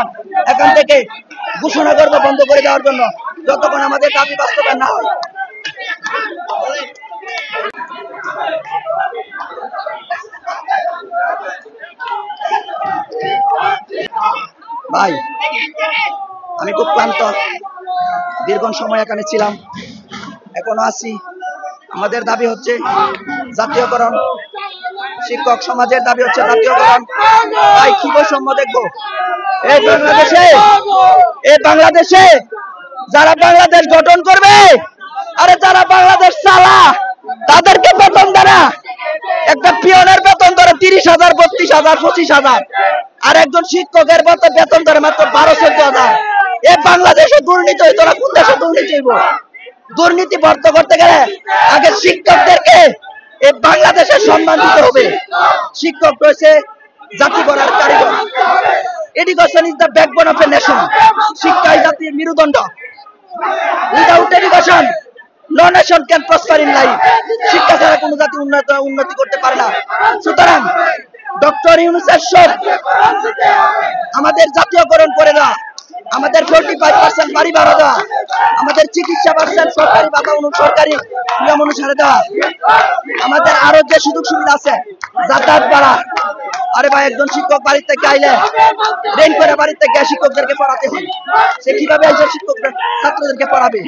প্রতিষ্ঠান এখান থেকে ঘোষণা করবো বন্ধ করে দেওয়ার জন্য, যতক্ষণ আমাদের দাবি বাস্তবায়ন না হয়। ভাই, আমি খুব ক্লান্ত, দীর্ঘ সময় এখানে ছিলাম, এখনো আছি। আমাদের দাবি হচ্ছে জাতীয়করণ, শিক্ষক সমাজের দাবি হচ্ছে জাতীয়করণ। ভাই, কি বৈষম্য দেখবো এই বাংলাদেশে যারা বাংলাদেশ গঠন করবে, আরে যারা বাংলাদেশ চালা তাদেরকে বেতন দেয় না। একটা পিয়নের বেতন ধরে 30,000, 32,000, 25,000, আর একজন শিক্ষকের বেতন ধরে মাত্র 12-14,000। এই বাংলাদেশে দুর্নীতি হইতো না, কোন দেশে দুর্নীতি হইব? দুর্নীতি বন্ধ করতে গেলে আগে শিক্ষকদেরকে এই বাংলাদেশে সম্মান দিতে হবে। শিক্ষক রয়েছে জাতি গড়ার কারিগর। Education is the backbone of a nation. শিক্ষাই জাতির মেরুদণ্ড। Without education no nation can prosper in life. শিক্ষা ছাড়া কোনো জাতি উন্নতি করতে পারে না। সুতরাং ডক্টর ইউনূসের সব আমাদের জাতীয়করণ করে দেওয়া, আমাদের 45% বাড়ি ভাড়া দেওয়া, আমাদের চিকিৎসা পার্সেন্ট সরকারি বাধা সরকারি নিয়ম অনুসারে দেওয়া, আমাদের আরো যে সুযোগ সুবিধা আছে, যাতায়াত ভাড়া। আরে ভাই, একজন শিক্ষক বাড়ির থেকে আইলে রেন করে বাড়ির থেকে শিক্ষকদেরকে পড়াতে হয়, সে কিভাবে একজন শিক্ষক ছাত্রদেরকে পড়াবে?